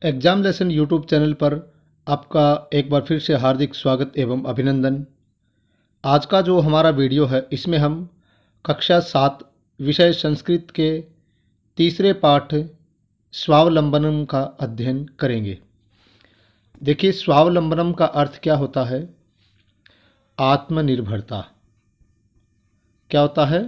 Exam lesson YouTube channel पर आपका एक बार फिर से हार्दिक स्वागत एवं अभिनंदन। आज का जो हमारा वीडियो है इसमें हम कक्षा 7 विषय संस्कृत के तीसरे पाठ स्वावलंबनम का अध्ययन करेंगे। देखिए, स्वावलंबनम का अर्थ क्या होता है? आत्मनिर्भरता। क्या होता है?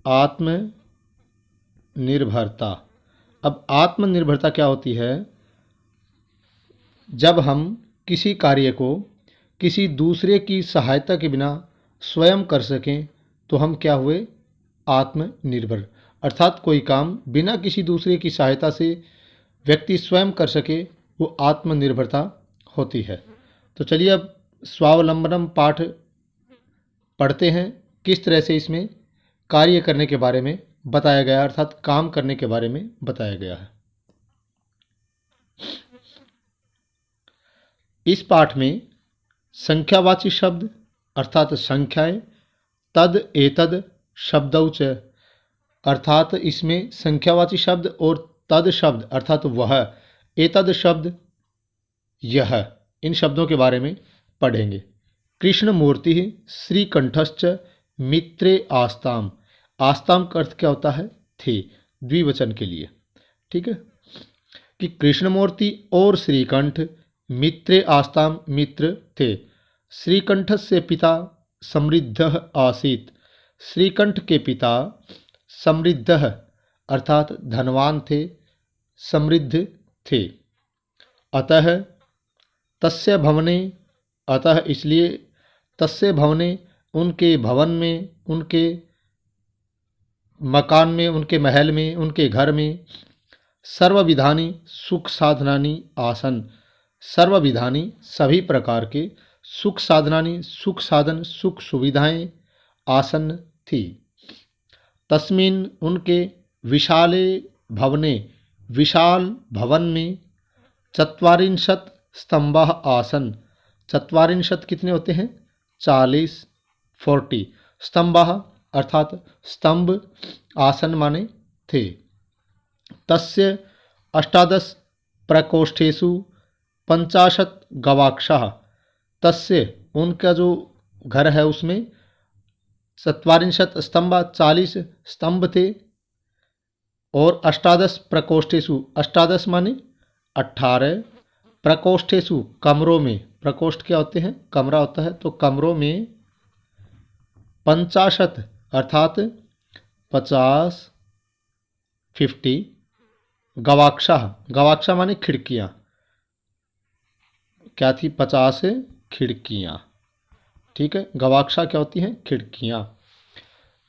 आत्मनिर्भरता। अब आत्मनिर्भरता क्या होती है? जब हम किसी कार्य को किसी दूसरे की सहायता के बिना स्वयं कर सकें तो हम क्या हुए? आत्मनिर्भर। अर्थात कोई काम बिना किसी दूसरे की सहायता से व्यक्ति स्वयं कर सके वो आत्मनिर्भरता होती है। तो चलिए अब स्वावलंबनम पाठ पढ़ते हैं। किस तरह से इसमें कार्य करने के बारे में बताया गया, अर्थात काम करने के बारे में बताया गया है। इस पाठ में संख्यावाची शब्द अर्थात संख्याएं, तद एतद शब्दौ च अर्थात इसमें संख्यावाची शब्द और तद शब्द अर्थात वह, एतद शब्द यह, इन शब्दों के बारे में पढ़ेंगे। कृष्ण मूर्ति श्रीकंठश्च मित्रे आस्ताम। आस्ताम का अर्थ क्या होता है? थे, द्विवचन के लिए। ठीक है कि कृष्ण मूर्ति और श्रीकंठ मित्रे आस्ताम, मित्र थे। श्रीकंठ से पिता समृद्ध आसीत। श्रीकंठ के पिता समृद्ध अर्थात धनवान थे, समृद्ध थे। अतः तस्य भवने, अतः इसलिए, तस्य भवने उनके भवन में, उनके मकान में, उनके महल में, उनके घर में सर्वविधानी सुख साधनानी आसन। सर्वविधानी सभी प्रकार के, सुख साधनानी सुख साधन, सुख सुविधाएं आसन थी। तस्मिन उनके विशाले भवने, विशाल भवन में चत्वारिंशत् स्तंभः आसन। चत्वारिंशत् कितने होते हैं? 40, 40। स्तंभः अर्थात स्तंभ, आसन माने थे। तस्य अष्टादश प्रकोष्ठेषु 50 गवाक्षाः। तस्य उनका जो घर है उसमें 47 स्तंभ, 40 स्तंभ थे। और अष्टादश प्रकोष्ठेषु, अष्टादश माने 18, प्रकोष्ठेषु कमरों में, प्रकोष्ठ क्या होते हैं? कमरा होता है। तो कमरों में 50 अर्थात 50, 50 गवाक्षा। गवाक्षा माने खिड़कियाँ। क्या थी? 50 खिड़कियाँ। ठीक है, गवाक्षा क्या होती हैं? खिड़कियाँ,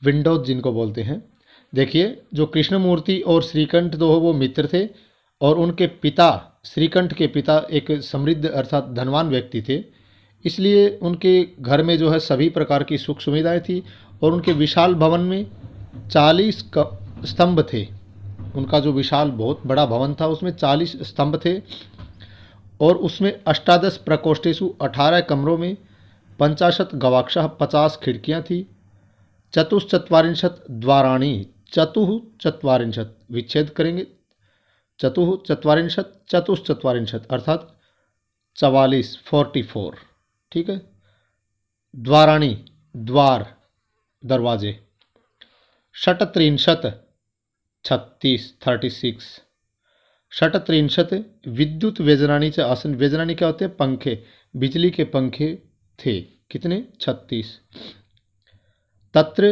विंडोज जिनको बोलते हैं। देखिए, जो कृष्ण मूर्ति और श्रीकंठ दो वो मित्र थे और उनके पिता, श्रीकंठ के पिता एक समृद्ध अर्थात धनवान व्यक्ति थे। इसलिए उनके घर में जो है सभी प्रकार की सुख सुविधाएं थी और उनके विशाल भवन में 40 स्तंभ थे। उनका जो विशाल बहुत बड़ा भवन था उसमें 40 स्तंभ थे और उसमें अष्टादश प्रकोष्ठेषु 18 कमरों में 50 गवाक्षाः 50 खिड़कियाँ थी। चतुश्चत्वारिंशत् द्वाराणि, चतुश्चत्वारिंशत् विच्छेद करेंगे, चतुश्चत्वारिंशत्, चतुश्चत्वारिंशत् अर्थात 44, 44। ठीक है, द्वाराणि द्वार, दरवाजे। षट्त्रिंशत् 36, 36। षट्त्रिंशत् विद्युत व्यजनानी च आसन। व्यजनानी क्या होते हैं? पंखे, बिजली के पंखे थे। कितने? 36। तत्र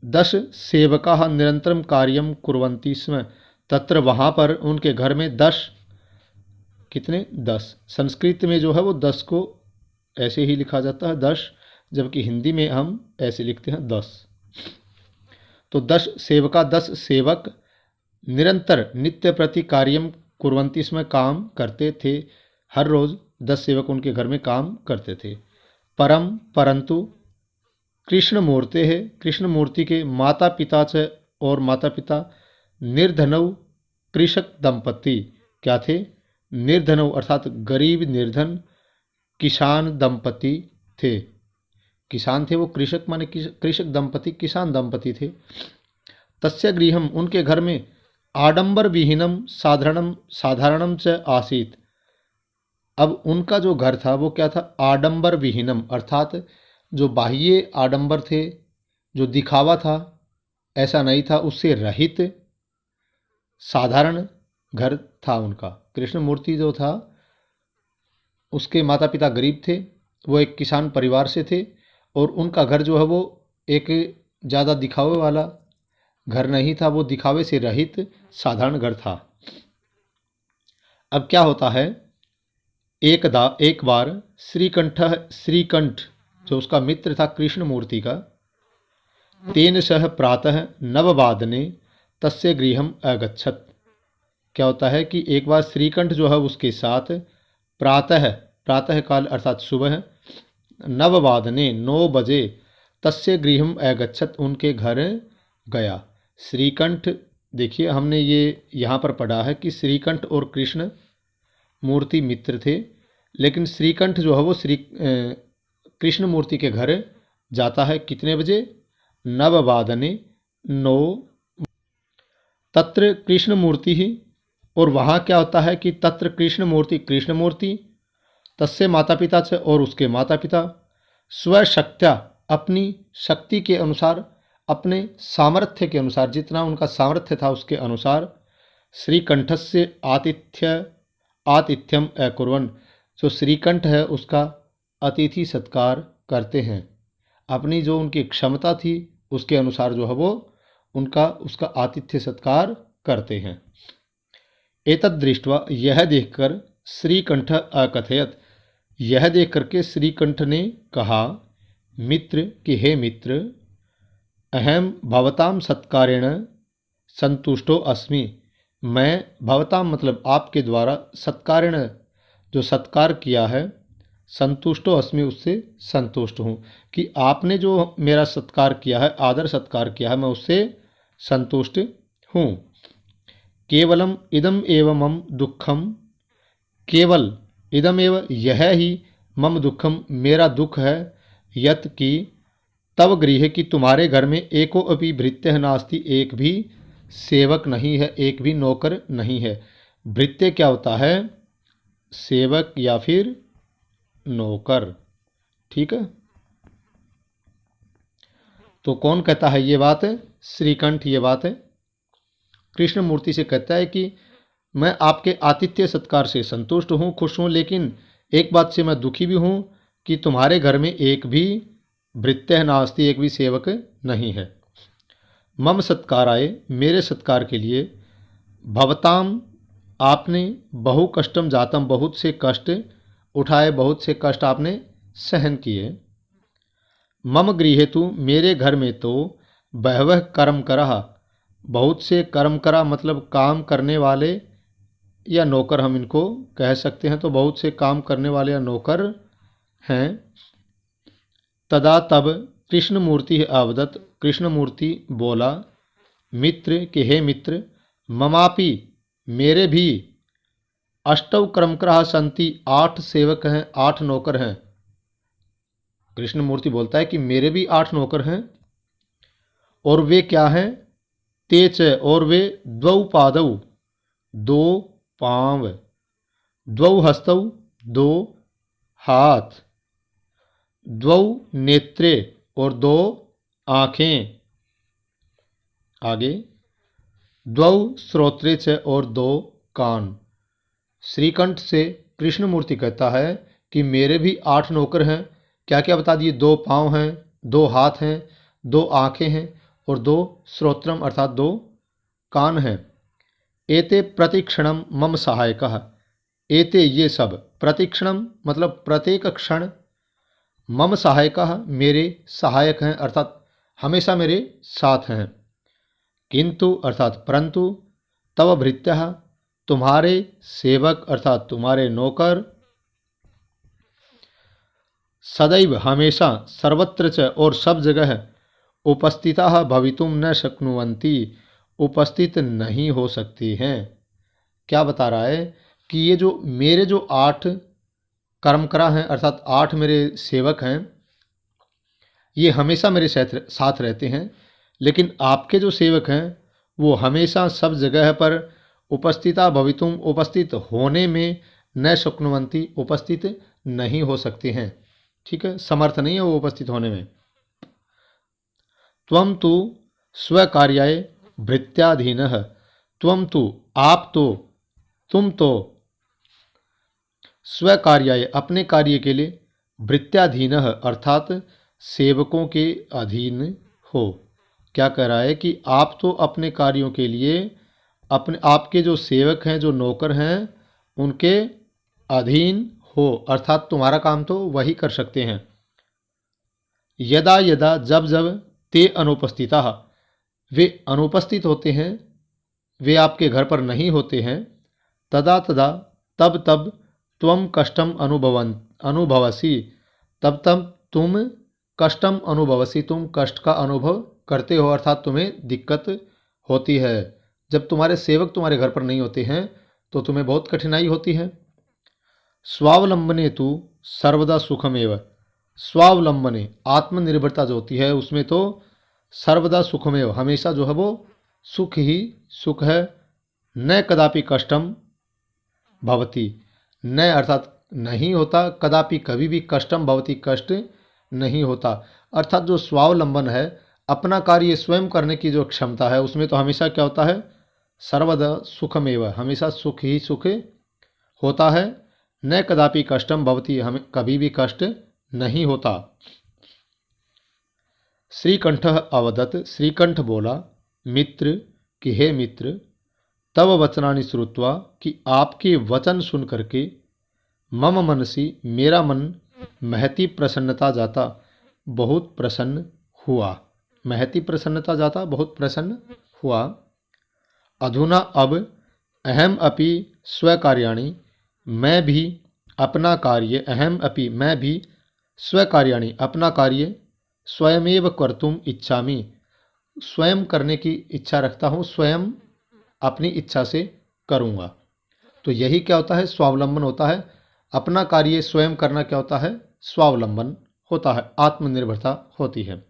10 सेवकाः निरंतरम कार्यम कुर्वन्ति स्म। तत्र वहाँ पर उनके घर में 10, कितने? 10। संस्कृत में जो है वो 10 को ऐसे ही लिखा जाता है 10, जबकि हिंदी में हम ऐसे लिखते हैं 10। तो 10 सेवका, 10 सेवक निरंतर नित्य प्रति कार्यम कुर्वन्ति स्म, काम करते थे। हर रोज 10 सेवक उनके घर में काम करते थे। परंतु कृष्ण मूर्ति है, कृष्ण मूर्ति के माता पिता च और माता पिता निर्धनव कृषक दंपति। क्या थे? निर्धनव अर्थात गरीब, निर्धन किसान दंपति थे। किसान थे वो, कृषक माने कृषक दंपति, किसान दंपति थे। तस्य गृहम उनके घर में आडंबर विहीनम साधारणम साधारणम च आसीत। अब उनका जो घर था वो क्या था? आडंबर विहीनम, अर्थात जो बाह्य आडंबर थे, जो दिखावा था, ऐसा नहीं था, उससे रहित साधारण घर था उनका। कृष्ण मूर्ति जो था उसके माता पिता गरीब थे, वो एक किसान परिवार से थे, और उनका घर जो है वो एक ज़्यादा दिखावे वाला घर नहीं था, वो दिखावे से रहित साधारण घर था। अब क्या होता है, एक बार श्रीकंठ जो उसका मित्र था कृष्ण मूर्ति का, तेन सह प्रातः नववादने तस्य गृहम अगच्छत। क्या होता है कि एक बार श्रीकंठ जो है उसके साथ प्रातः काल अर्थात सुबह, नववादने 9 बजे, तस्य गृहम अगच्छत उनके घर गया। श्रीकंठ, देखिए हमने ये यहाँ पर पढ़ा है कि श्रीकंठ और कृष्ण मूर्ति मित्र थे, लेकिन श्रीकंठ जो है वो कृष्ण मूर्ति के घर जाता है कितने बजे? नववादने 9, तत्र कृष्ण मूर्ति ही, और वहाँ क्या होता है कि तत्र कृष्ण मूर्ति तस्य माता पिता से, और उसके माता पिता स्वशक्त्या अपनी शक्ति के अनुसार, अपने सामर्थ्य के अनुसार, जितना उनका सामर्थ्य था उसके अनुसार, श्रीकंठस्य आतिथ्यम अकुर्वन्, जो श्रीकंठ है उसका अतिथि सत्कार करते हैं। अपनी जो उनकी क्षमता थी उसके अनुसार जो है वो उसका आतिथ्य सत्कार करते हैं। एतद् दृष्ट्वा, यह देखकर, श्रीकंठ अकथयत, यह देख करके श्रीकंठ ने कहा मित्र कि हे मित्र, अहम भवताम सत्कारेण संतुष्टो अस्मि, मैं भवताम मतलब आपके द्वारा, सत्कारेण जो सत्कार किया है, संतुष्टो अस्मि उससे संतुष्ट हूँ, कि आपने जो मेरा सत्कार किया है, आदर सत्कार किया है, मैं उससे संतुष्ट हूँ। केवलम इदम एव मम दुखम, केवल इदम एव यह ही, मम दुखम मेरा दुख है, यत कि तब गृह की तुम्हारे घर में एको अपि भृत्य नास्ति, एक भी सेवक नहीं है, एक भी नौकर नहीं है। भृत्य क्या होता है? सेवक या फिर नौकर, ठीक है। तो कौन कहता है ये बात? श्रीकंठ ये बात है कृष्ण मूर्ति से कहता है कि मैं आपके आतिथ्य सत्कार से संतुष्ट हूँ, खुश हूँ, लेकिन एक बात से मैं दुखी भी हूँ कि तुम्हारे घर में एक भी भृत्य नास्ति, एक भी सेवक नहीं है। मम सत्काराय, मेरे सत्कार के लिए, भवताम आपने, बहु कष्टम जातम बहुत से कष्ट उठाए, बहुत से कष्ट आपने सहन किए। मम गृहे तु मेरे घर में तो बहवः कर्म करहा, बहुत से कर्म करा मतलब काम करने वाले या नौकर हम इनको कह सकते हैं, तो बहुत से काम करने वाले या नौकर हैं। तदा तब कृष्ण मूर्ति अवदत, कृष्ण मूर्ति बोला मित्र के हे मित्र, ममापि मेरे भी अष्टौ कर्मकराः सन्ति, 8 सेवक हैं, 8 नौकर हैं। कृष्ण मूर्ति बोलता है कि मेरे भी 8 नौकर हैं, और वे क्या हैं? तेच, और वे द्वौ पादौ, 2 पांव, द्वौ हस्तौ, 2 हाथ, द्वौ नेत्रे, और 2 आँखें, आगे द्वौ श्रोत्रे च, और 2 कान। श्रीकंठ से कृष्ण मूर्ति कहता है कि मेरे भी 8 नौकर हैं। क्या क्या बता दिए? 2 पाँव हैं, 2 हाथ हैं, 2 आँखें हैं, और 2 श्रोत्रम अर्थात 2 कान हैं। एते प्रतिक्षणम मम सहायकः, एते ये सब, प्रतिक्षणम मतलब प्रत्येक क्षण, मम सहायकः मेरे सहायक हैं, अर्थात हमेशा मेरे साथ हैं। किंतु अर्थात परंतु, तव भृत्यः तुम्हारे सेवक अर्थात तुम्हारे नौकर, सदैव हमेशा, सर्वत्र च और सब जगह, उपस्थिताः भवितुम न शक्नुवन्ति उपस्थित नहीं हो सकती हैं। क्या बता रहा है कि ये जो मेरे जो 8 कर्मकरा हैं अर्थात 8 मेरे सेवक हैं, ये हमेशा मेरे साथ रहते हैं, लेकिन आपके जो सेवक हैं वो हमेशा सब जगह पर उपस्थिता भवितुम उपस्थित होने में न शक्नुवंती उपस्थित नहीं हो सकते हैं। ठीक है, समर्थ नहीं है वो उपस्थित होने में। त्वं तु स्वकार्याय भृत्याधीनः, त्वं तु आप तो, तुम तो स्वकार्याय अपने कार्य के लिए भृत्याधीनः अर्थात सेवकों के अधीन हो। क्या कह रहा है कि आप तो अपने कार्यों के लिए अपने आपके जो सेवक हैं, जो नौकर हैं, उनके अधीन हो, अर्थात तुम्हारा काम तो वही कर सकते हैं। यदा यदा जब जब ते अनुपस्थिता, वे अनुपस्थित होते हैं, वे आपके घर पर नहीं होते हैं। तदा तदा तब तब त्वम कष्टम अनुभवसी, तब तब तुम कष्टम अनुभवसी, तुम कष्ट का अनुभव करते हो, अर्थात तुम्हें दिक्कत होती है। जब तुम्हारे सेवक तुम्हारे घर पर नहीं होते हैं तो तुम्हें बहुत कठिनाई होती है। स्वावलंबने तु सर्वदा सुखमेव, स्वावलंबने आत्मनिर्भरता जो होती है उसमें तो सर्वदा सुखमेव हमेशा जो है वो सुख ही सुख है। न कदापि कष्टम भवति, न अर्थात नहीं होता, कदापि कभी भी कष्टम भवति कष्ट नहीं होता। अर्थात जो स्वावलंबन है, अपना कार्य स्वयं करने की जो क्षमता है, उसमें तो हमेशा क्या होता है, सर्वदा सुखमेव, हमेशा सुख ही सुख होता है। न कदापि कष्टम भवति, हमें कभी भी कष्ट नहीं होता। श्रीकंठ अवदत्, श्रीकंठ बोला, मित्र कि हे मित्र, तव वचनानि श्रुत्वा कि आपके वचन सुन करके, मम मनसी मेरा मन महती प्रसन्नता जाता, बहुत प्रसन्न हुआ। महती प्रसन्नता जाता, बहुत प्रसन्न हुआ। अधुना अब अहम अपि स्वकार्याणि, मैं भी अपना कार्य, अहम अपि मैं भी स्वकार्याणि अपना कार्य स्वयमेव कर्तुम इच्छामि, स्वयं करने की इच्छा रखता हूँ, स्वयं अपनी इच्छा से करूँगा। तो यही क्या होता है, स्वावलंबन होता है। अपना कार्य स्वयं करना क्या होता है, स्वावलंबन होता है, आत्मनिर्भरता होती है।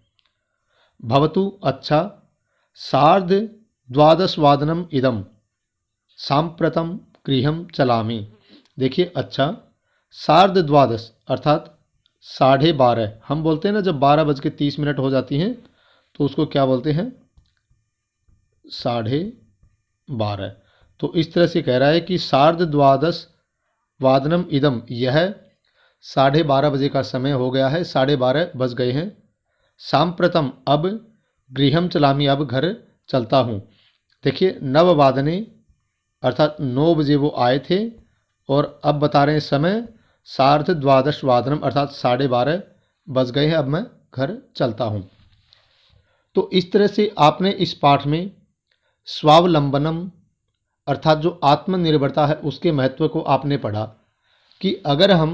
भवतु अच्छा, सार्ध द्वादशवादनम इदम सांप्रतम गृहम चलामि। देखिए अच्छा, सार्ध द्वादश अर्थात 12:30, हम बोलते हैं ना जब 12:30 हो जाती हैं तो उसको क्या बोलते हैं, 12:30। तो इस तरह से कह रहा है कि सार्ध द्वादश वादनम इदम, यह 12:30 बजे का समय हो गया है, 12:30 बज गए हैं। सांप्रतम अब, गृहम चलामी अब घर चलता हूँ। देखिए नववादने अर्थात 9 बजे वो आए थे और अब बता रहे हैं समय सार्ध द्वादश वादनम अर्थात 12:30 बज गए हैं, अब मैं घर चलता हूँ। तो इस तरह से आपने इस पाठ में स्वावलंबनम अर्थात जो आत्मनिर्भरता है उसके महत्व को आपने पढ़ा कि अगर हम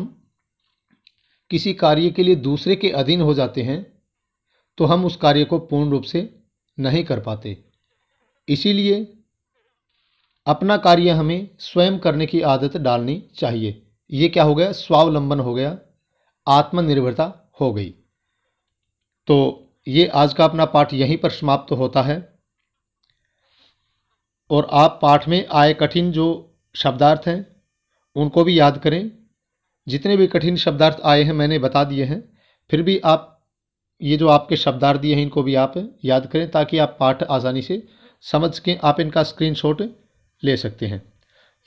किसी कार्य के लिए दूसरे के अधीन हो जाते हैं तो हम उस कार्य को पूर्ण रूप से नहीं कर पाते। इसीलिए अपना कार्य हमें स्वयं करने की आदत डालनी चाहिए। ये क्या हो गया, स्वावलंबन हो गया, आत्मनिर्भरता हो गई। तो ये आज का अपना पाठ यहीं पर समाप्त होता है। और आप पाठ में आए कठिन जो शब्दार्थ हैं उनको भी याद करें। जितने भी कठिन शब्दार्थ आए हैं मैंने बता दिए हैं, फिर भी आप ये जो आपके शब्दार्थ दिए हैं इनको भी आप याद करें ताकि आप पाठ आसानी से समझ के आप इनका स्क्रीनशॉट ले सकते हैं।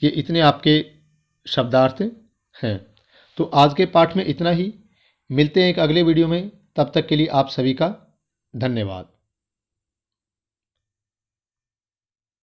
ये इतने आपके शब्दार्थ हैं। तो आज के पाठ में इतना ही, मिलते हैं एक अगले वीडियो में, तब तक के लिए आप सभी का धन्यवाद।